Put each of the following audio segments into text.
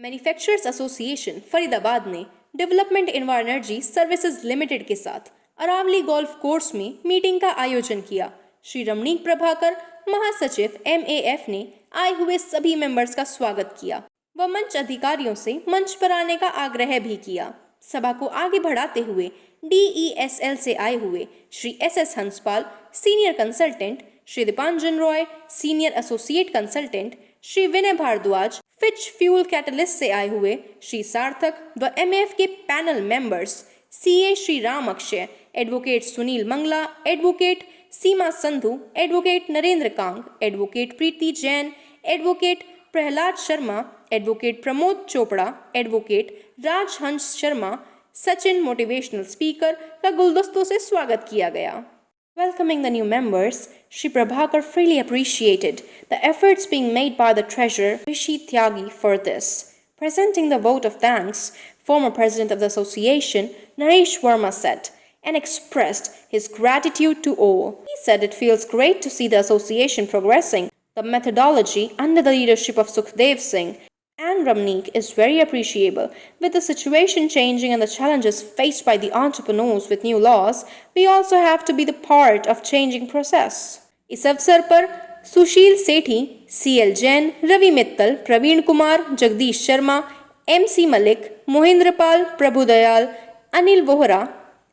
Manufacturers association Faridabad ने development energy services limited के साथ अरावली गोल्फ कोर्स में मीटिंग का आयोजन किया। श्री रमणीक प्रभाकर महासचिव MAF ने आए हुए सभी मेंबर्स का स्वागत किया व मंच अधिकारियों से मंच पर आने का आग्रह भी किया। सभा को आगे बढ़ाते हुए DESL से आए हुए Shri SS Hanspal senior consultant, Shri Dipanjan Roy senior associate consultant, Shri Vinay Bhardwaj Fitch fuel catalyst से आए हुए श्री सार्थक व MAF के panel members CA Shri Ram Akshay, advocate Sunil Mangla, advocate Seema Sandhu, advocate Narendra Kang, advocate Preeti Jain, advocate Prahlad Sharma, advocate Pramod Chopra, advocate Rajhans Sharma, Sachin motivational speaker का गुलदस्तों से स्वागत किया गया। Welcoming the new members, Shri Prabhakar freely appreciated the efforts being made by the treasurer Rishi Tyagi for this. Presenting the vote of thanks, former president of the association Naresh Verma said and expressed his gratitude to all. He said it feels great to see the association progressing. The methodology under the leadership of Sukhdev Singh and Ramneek is very appreciable. With the situation changing and the challenges faced by the entrepreneurs with new laws, we also have to be the part of changing process. इस अवसर पर सुशील सेठी, CL Jain, Ravi Mittal, Praveen Kumar, Jagdish Sharma, MC Malik, मोहिंद्रपाल, Prabhudayal, Anil Vohra,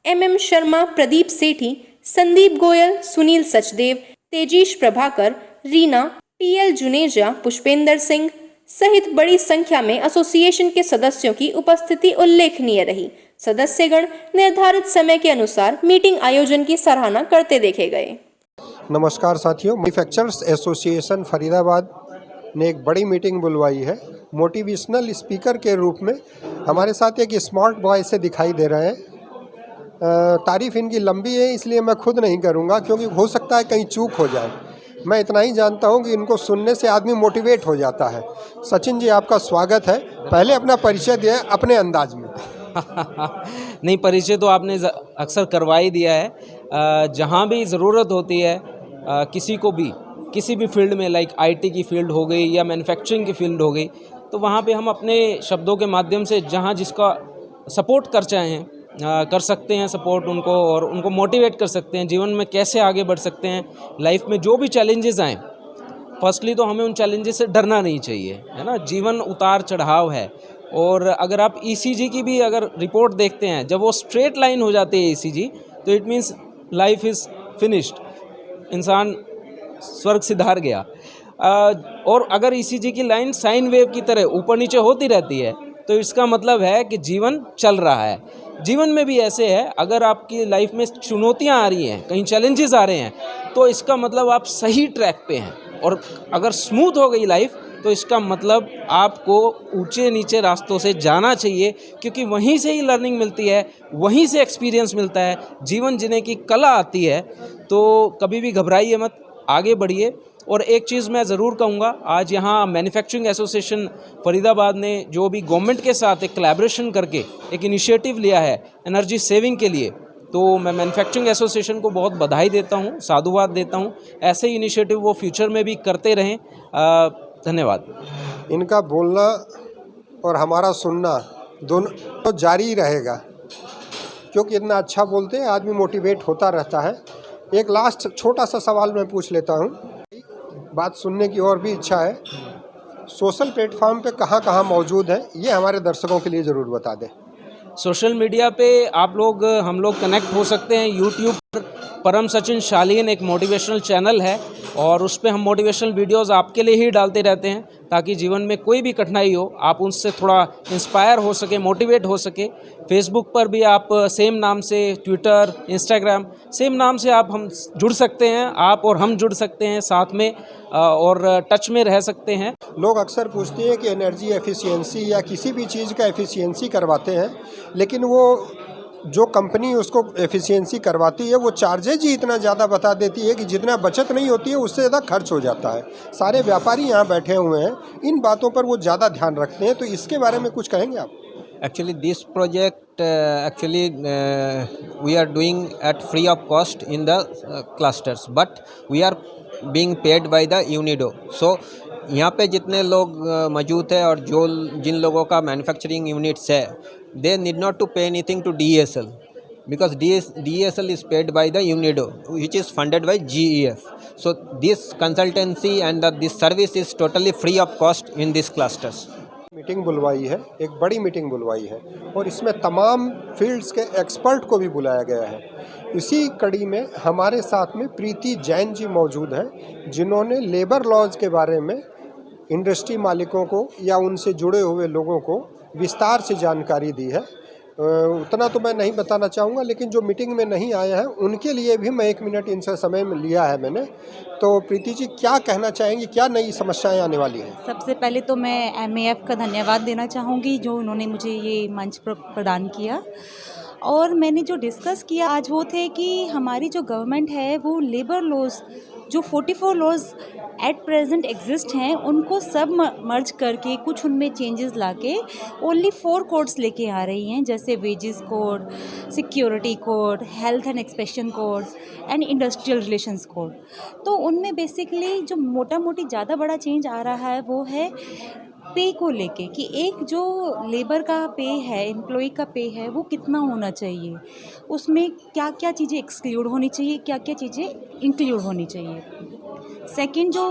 MM Sharma, Pradeep सेठी, Sandeep Goyal, Sunil Sachdev, तेजीश Prabhakar, Reena, PL Juneja, Pushpendra Singh सहित बड़ी संख्या में association के सदस्यों की उपस्थिति उल्लेखनीय रही। सदस्यगण निर्धारित समय के अनुसार मीटिंग आयोजन की सराहना करते देखे गए। नमस्कार साथियों, मैन्युफैक्चरर्स एसोसिएशन फरीदाबाद ने एक बड़ी मीटिंग बुलवाई है। मोटिवेशनल स्पीकर के रूप में हमारे साथ एक स्मार्ट बॉय से दिखाई दे रहे हैं। तारीफ इनकी लंबी है, इसलिए मैं खुद नहीं करूँगा क्योंकि हो सकता है कहीं चूक हो जाए। मैं इतना ही जानता हूं कि इनको सुनने से आदमी मोटिवेट हो जाता है। सचिन जी, आपका स्वागत है। पहले अपना परिचय दें अपने अंदाज में। नहीं, परिचय तो आपने अक्सर करवा ही दिया है। जहां भी ज़रूरत होती है किसी को भी, किसी भी फील्ड में, लाइक IT की फील्ड हो गई या मैन्युफैक्चरिंग की फील्ड हो गई, तो वहां पे हम अपने शब्दों के माध्यम से जहां जिसका सपोर्ट कर चाहें कर सकते हैं सपोर्ट उनको, और उनको मोटिवेट कर सकते हैं जीवन में कैसे आगे बढ़ सकते हैं। लाइफ में जो भी चैलेंजेस आएँ, फर्स्टली तो हमें उन चैलेंजेस से डरना नहीं चाहिए, है ना। जीवन उतार चढ़ाव है, और अगर आप ECG की भी अगर रिपोर्ट देखते हैं, जब वो स्ट्रेट लाइन हो जाती है ECG, तो it means life is finished, इंसान स्वर्ग सिधार गया। और अगर ECG की लाइन साइन वेव की तरह ऊपर नीचे होती रहती है, तो इसका मतलब है कि जीवन चल रहा है। जीवन में भी ऐसे है, अगर आपकी लाइफ में चुनौतियां आ रही हैं, कहीं चैलेंजेस आ रहे हैं, तो इसका मतलब आप सही ट्रैक पे हैं। और अगर स्मूथ हो गई लाइफ, तो इसका मतलब आपको ऊंचे नीचे रास्तों से जाना चाहिए, क्योंकि वहीं से ही लर्निंग मिलती है, वहीं से एक्सपीरियंस मिलता है, जीवन जीने की कला आती है। तो कभी भी घबराइए मत, आगे बढ़िए। और एक चीज़ मैं ज़रूर कहूँगा, आज यहाँ मैन्युफैक्चरिंग एसोसिएशन फरीदाबाद ने जो भी गवर्नमेंट के साथ एक कोलैबोरेशन करके एक इनिशिएटिव लिया है एनर्जी सेविंग के लिए, तो मैं मैन्युफैक्चरिंग एसोसिएशन को बहुत बधाई देता हूँ, साधुवाद देता हूँ। ऐसे ही इनिशिएटिव वो फ्यूचर में भी करते रहें। धन्यवाद। इनका बोलना और हमारा सुनना दोनों तो जारी ही रहेगा, क्योंकि इतना अच्छा बोलते हैं, आदमी मोटिवेट होता रहता है। एक लास्ट छोटा सा सवाल मैं पूछ लेता हूँ, बात सुनने की और भी इच्छा है। सोशल प्लेटफॉर्म पे कहाँ मौजूद है, ये हमारे दर्शकों के लिए ज़रूर बता दें। सोशल मीडिया पे हम लोग कनेक्ट हो सकते हैं। यूट्यूब पर परम सचिन शालीन एक मोटिवेशनल चैनल है, और उस पर हम मोटिवेशनल वीडियोस आपके लिए ही डालते रहते हैं, ताकि जीवन में कोई भी कठिनाई हो आप उनसे थोड़ा इंस्पायर हो सके, मोटिवेट हो सके। फेसबुक पर भी आप सेम नाम से, ट्विटर, इंस्टाग्राम सेम नाम से हम जुड़ सकते हैं, आप और हम जुड़ सकते हैं साथ में, और टच में रह सकते हैं। लोग अक्सर पूछते हैं कि एनर्जी एफिशिएंसी या किसी भी चीज़ का एफिशिएंसी करवाते हैं, लेकिन वो जो कंपनी उसको एफिशिएंसी करवाती है वो चार्जेज ही इतना ज़्यादा बता देती है कि जितना बचत नहीं होती है उससे ज़्यादा खर्च हो जाता है। सारे व्यापारी यहाँ बैठे हुए हैं, इन बातों पर वो ज़्यादा ध्यान रखते हैं, तो इसके बारे में कुछ कहेंगे आप? Actually, this project we are doing at free of cost in the clusters, but we are being paid by the UNIDO. So यहाँ पे जितने लोग मौजूद है और जो जिन लोगों का मैन्युफैक्चरिंग यूनिट्स है, they need not to pay anything to DESL because DESL is paid by the UNIDO, which is funded by GEF. So this consultancy and this service is totally free of cost in these clusters. Meeting बुलवाई है, एक बड़ी meeting बुलवाई है और इसमें तमाम fields के एक्सपर्ट को भी बुलाया गया है। इसी कड़ी में हमारे साथ में प्रीति जैन जी मौजूद हैं, जिन्होंने लेबर लॉज के बारे में इंडस्ट्री मालिकों को या उनसे जुड़े हुए लोगों को विस्तार से जानकारी दी है। उतना तो मैं नहीं बताना चाहूँगा, लेकिन जो मीटिंग में नहीं आए हैं उनके लिए भी मैं 1 मिनट इनसे समय में लिया है मैंने। तो प्रीति जी क्या कहना चाहेंगी, क्या नई समस्याएं आने वाली हैं? सबसे पहले तो मैं MAF का धन्यवाद देना चाहूँगी जो उन्होंने मुझे ये मंच प्रदान किया। और मैंने जो डिस्कस किया आज वो थे कि हमारी जो गवर्नमेंट है वो लेबर लॉज जो 44 लॉज एट प्रेजेंट एग्जिस्ट हैं उनको सब मर्ज करके कुछ उनमें चेंजेस लाके ओनली 4 कोड्स लेके आ रही हैं, जैसे wages code, security code, health and inspection codes and industrial relations code. तो उनमें बेसिकली जो मोटा मोटी ज़्यादा बड़ा चेंज आ रहा है वो है पे को लेके कि एक जो लेबर का पे है, एम्प्लॉय का पे है वो कितना होना चाहिए, उसमें क्या क्या चीज़ें एक्सक्लूड होनी चाहिए, क्या क्या चीज़ें इंक्लूड होनी चाहिए। सेकंड जो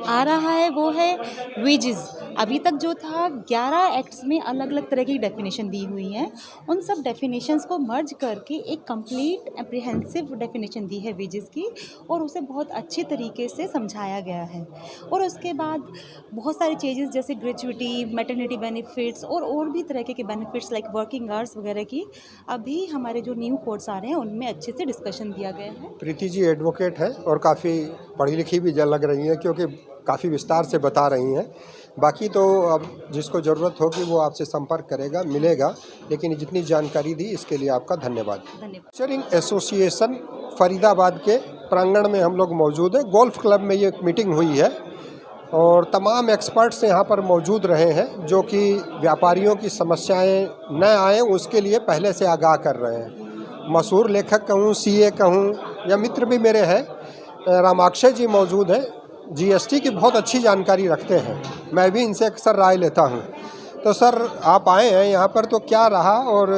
आ रहा है वो है वेजेस। अभी तक जो था 11 एक्ट्स में अलग अलग तरह की डेफिनेशन दी हुई हैं, उन सब डेफिनेशंस को मर्ज करके एक कंप्लीट एप्रीहेंसिव डेफिनेशन दी है वेजेस की और उसे बहुत अच्छे तरीके से समझाया गया है। और उसके बाद बहुत सारे चेंजेस जैसे ग्रेचुइटी, मैटरनिटी बेनिफिट्स और भी तरह के बेनिफिट्स लाइक वर्किंग आवर्स वगैरह की अभी हमारे जो न्यू कोड्स आ रहे हैं उनमें अच्छे से डिस्कशन दिया गया है। प्रीति जी एडवोकेट है और काफ़ी पढ़ी लिखी भी लग रही हैं, क्योंकि काफ़ी विस्तार से बता रही हैं। बाकी तो अब जिसको ज़रूरत होगी वो आपसे संपर्क करेगा, मिलेगा, लेकिन जितनी जानकारी दी इसके लिए आपका धन्यवाद। मैन्युफैक्चरिंग एसोसिएशन फरीदाबाद के प्रांगण में हम लोग मौजूद हैं। गोल्फ क्लब में ये मीटिंग हुई है और तमाम एक्सपर्ट्स यहाँ पर मौजूद रहे हैं, जो कि व्यापारियों की समस्याएं न आएँ उसके लिए पहले से आगाह कर रहे हैं। मशहूर लेखक कहूँ, CA कहूँ या मित्र भी मेरे हैं, रामाक्षय जी मौजूद हैं, GST की बहुत अच्छी जानकारी रखते हैं। मैं भी इनसे अक्सर राय लेता हूं। तो सर आप आए हैं यहाँ पर, तो क्या रहा और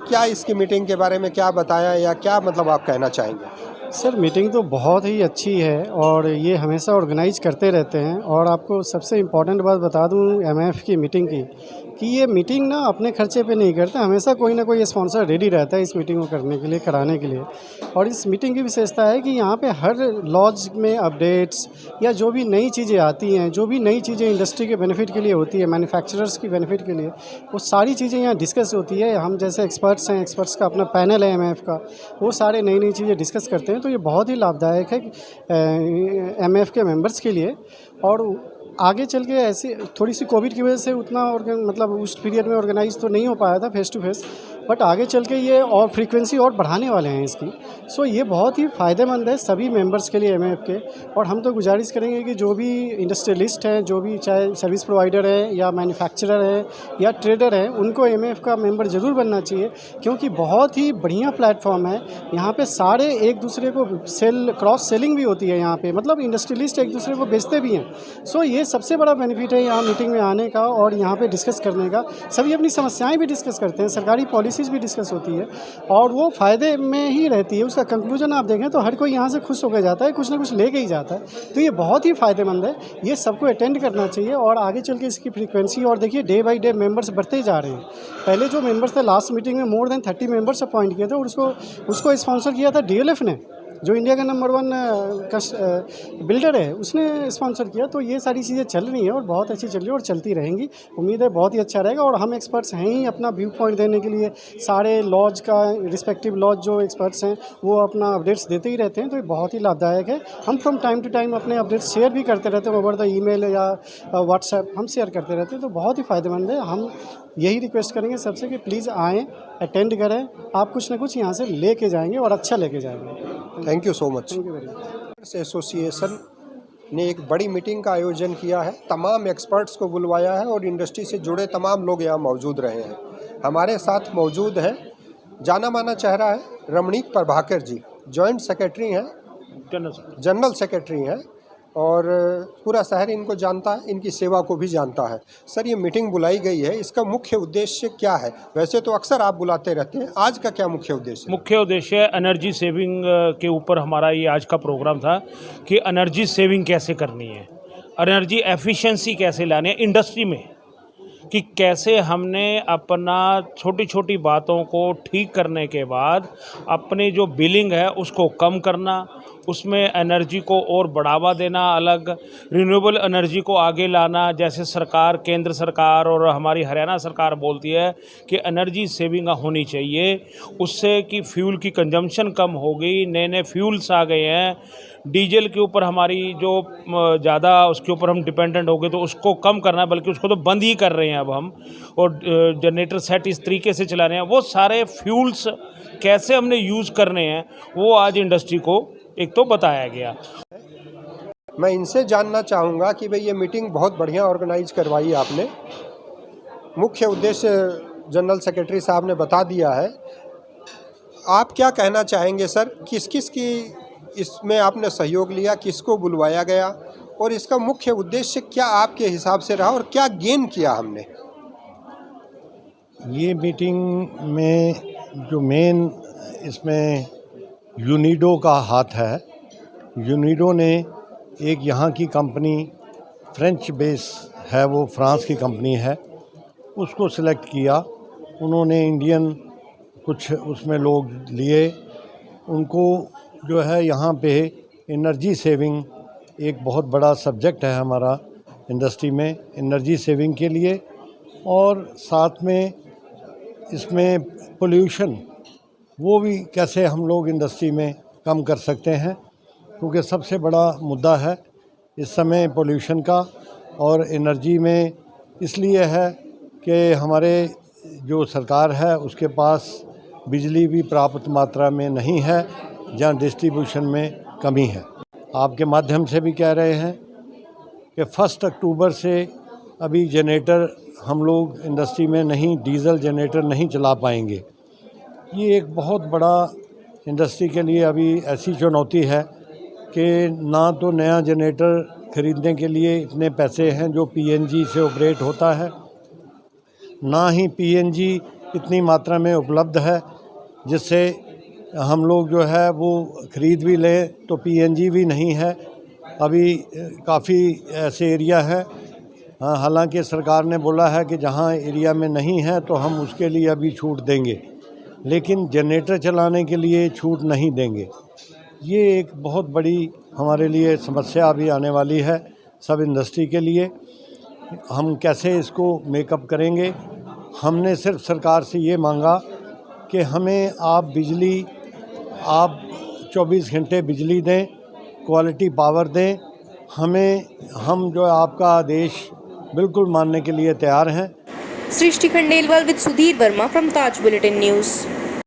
क्या इसकी मीटिंग के बारे में क्या बताया या क्या मतलब आप कहना चाहेंगे? सर मीटिंग तो बहुत ही अच्छी है और ये हमेशा ऑर्गेनाइज करते रहते हैं। और आपको सबसे इम्पॉर्टेंट बात बता दूं MAF की मीटिंग की कि ये मीटिंग ना अपने खर्चे पे नहीं करते, हमेशा कोई ना कोई स्पॉन्सर रेडी रहता है इस मीटिंग को करने के लिए, कराने के लिए। और इस मीटिंग की विशेषता है कि यहाँ पे हर लॉज में अपडेट्स या जो भी नई चीज़ें आती हैं, जो भी नई चीज़ें इंडस्ट्री के बेनिफिट के लिए होती है, मैन्युफैक्चरर्स की बेनिफिट के लिए, वो सारी चीज़ें यहाँ डिस्कस होती है। हम जैसे एक्सपर्ट्स हैं, एक्सपर्ट्स का अपना पैनल है MAF का, वो सारे नई नई चीज़ें डिस्कस करते हैं। तो ये बहुत ही लाभदायक है MAF के मेंबर्स के लिए। और आगे चल के ऐसी थोड़ी सी कोविड की वजह से उतना मतलब उस पीरियड में ऑर्गेनाइज तो नहीं हो पाया था फेस टू फेस, बट आगे चल के ये और फ्रीक्वेंसी और बढ़ाने वाले हैं इसकी। सो ये बहुत ही फ़ायदेमंद है सभी मेंबर्स के लिए MAF के। और हम तो गुजारिश करेंगे कि जो भी इंडस्ट्रियलिस्ट हैं, जो भी चाहे सर्विस प्रोवाइडर है या मैन्युफैक्चरर है या ट्रेडर है, उनको MAF का मेंबर ज़रूर बनना चाहिए, क्योंकि बहुत ही बढ़िया प्लेटफॉर्म है। यहाँ पे सारे एक दूसरे को क्रॉस सेलिंग भी होती है यहाँ पे, मतलब इंडस्ट्रियलिस्ट एक दूसरे को बेचते भी हैं। सो ये सबसे बड़ा बेनिफिट है यहाँ मीटिंग में आने का और यहाँ पे डिस्कस करने का। सभी अपनी समस्याएं भी डिस्कस करते हैं, सरकारी पॉलिसीज़ भी डिस्कस होती है और वो फ़ायदे में ही रहती है। उसका कंक्लूजन आप देखें तो हर कोई यहाँ से खुश होकर जाता है, कुछ ना कुछ लेके ही जाता है। तो ये बहुत ही फ़ायदेमंद है, ये सबको अटेंड करना चाहिए। और आगे चल के इसकी फ्रीक्वेंसी और देखिए डे बाई डे मेंबर्स बढ़ते जा रहे हैं। पहले जो मेंबर्स थे लास्ट मीटिंग में मोर देन 30 मेंबर्स अपॉइंट किए थे और उसको स्पॉन्सर किया था DLF ने, जो इंडिया का नंबर 1 बिल्डर है, उसने स्पॉन्सर किया। तो ये सारी चीज़ें चल रही हैं और बहुत अच्छी चल रही है और चलती रहेंगी। उम्मीद है बहुत ही अच्छा रहेगा। और हम एक्सपर्ट्स हैं ही अपना व्यू पॉइंट देने के लिए, सारे लॉज का रिस्पेक्टिव लॉज जो एक्सपर्ट्स हैं वो अपना अपडेट्स देते ही रहते हैं। तो ये बहुत ही लाभदायक है। हम फ्रॉम टाइम टू टाइम अपने अपडेट्स शेयर भी करते रहते हैं, ओवर द ईमेल या व्हाट्सएप हम शेयर करते रहते हैं। तो बहुत ही फ़ायदेमंद है। हम यही रिक्वेस्ट करेंगे सबसे कि प्लीज़ आएँ, अटेंड करें, आप कुछ ना कुछ यहाँ से लेके जाएंगे और अच्छा लेके जाएंगे। Thank you so much. Thank you very much. Association ने एक बड़ी मीटिंग का आयोजन किया है, तमाम एक्सपर्ट्स को बुलवाया है और इंडस्ट्री से जुड़े तमाम लोग यहाँ मौजूद रहे हैं। हमारे साथ मौजूद है जाना माना चेहरा है रमणीक प्रभाकर जी, जॉइंट सेक्रेटरी हैं, जनरल सेक्रेटरी हैं और पूरा शहर इनको जानता है, इनकी सेवा को भी जानता है। सर, ये मीटिंग बुलाई गई है, इसका मुख्य उद्देश्य क्या है? वैसे तो अक्सर आप बुलाते रहते हैं, आज का क्या मुख्य उद्देश्य है? मुख्य उद्देश्य एनर्जी सेविंग के ऊपर हमारा ये आज का प्रोग्राम था कि एनर्जी सेविंग कैसे करनी है, एनर्जी एफिशिएंसी कैसे लानी है इंडस्ट्री में, कि कैसे हमने अपना छोटी छोटी बातों को ठीक करने के बाद अपनी जो बिलिंग है उसको कम करना, उसमें एनर्जी को और बढ़ावा देना, अलग रिन्यूएबल एनर्जी को आगे लाना। जैसे सरकार, केंद्र सरकार और हमारी हरियाणा सरकार बोलती है कि एनर्जी सेविंग होनी चाहिए, उससे कि फ्यूल की कंजम्पशन कम हो गई, नए नए फ्यूल्स आ गए हैं, डीजल के ऊपर हमारी जो ज़्यादा उसके ऊपर हम डिपेंडेंट हो गए तो उसको कम करना है, बल्कि उसको तो बंद ही कर रहे हैं अब हम, और जनरेटर सेट इस तरीके से चला रहे हैं। वो सारे फ्यूल्स कैसे हमने यूज़ करने हैं वो आज इंडस्ट्री को एक तो बताया गया। मैं इनसे जानना चाहूँगा कि भाई ये मीटिंग बहुत बढ़िया ऑर्गेनाइज करवाई आपने, मुख्य उद्देश्य जनरल सेक्रेटरी साहब ने बता दिया है। आप क्या कहना चाहेंगे सर, किस किस की इसमें आपने सहयोग लिया, किसको बुलवाया गया और इसका मुख्य उद्देश्य क्या आपके हिसाब से रहा और क्या गेन किया हमने? ये मीटिंग में जो मेन इसमें यूनिडो का हाथ है। यूनिडो ने एक यहाँ की कंपनी, फ्रेंच बेस है, वो फ्रांस की कंपनी है, उसको सिलेक्ट किया। उन्होंने इंडियन कुछ उसमें लोग लिए, उनको जो है यहाँ पे एनर्जी सेविंग एक बहुत बड़ा सब्जेक्ट है हमारा इंडस्ट्री में, एनर्जी सेविंग के लिए, और साथ में इसमें पोल्यूशन वो भी कैसे हम लोग इंडस्ट्री में कम कर सकते हैं, क्योंकि सबसे बड़ा मुद्दा है इस समय पोल्यूशन का। और एनर्जी में इसलिए है कि हमारे जो सरकार है उसके पास बिजली भी पर्याप्त मात्रा में नहीं है, जहाँ डिस्ट्रीब्यूशन में कमी है। आपके माध्यम से भी कह रहे हैं कि 1 अक्टूबर से अभी जनरेटर हम लोग इंडस्ट्री में नहीं, डीजल जनरेटर नहीं चला पाएंगे। ये एक बहुत बड़ा इंडस्ट्री के लिए अभी ऐसी चुनौती है कि ना तो नया जनरेटर खरीदने के लिए इतने पैसे हैं जो पीएनजी से ऑपरेट होता है, ना ही पीएनजी इतनी मात्रा में उपलब्ध है जिससे हम लोग जो है वो ख़रीद भी लें, तो पीएनजी भी नहीं है। अभी काफ़ी ऐसे एरिया है, हालांकि सरकार ने बोला है कि जहां एरिया में नहीं है तो हम उसके लिए अभी छूट देंगे, लेकिन जनरेटर चलाने के लिए छूट नहीं देंगे। ये एक बहुत बड़ी हमारे लिए समस्या अभी आने वाली है सब इंडस्ट्री के लिए। हम कैसे इसको मेकअप करेंगे? हमने सिर्फ सरकार से ये मांगा कि हमें आप बिजली, आप 24 घंटे बिजली दें, क्वालिटी पावर दें हमें, हम जो आपका आदेश बिल्कुल मानने के लिए तैयार हैं। Srishti Khandelwal with Sudhir Verma from Taj bulletin news.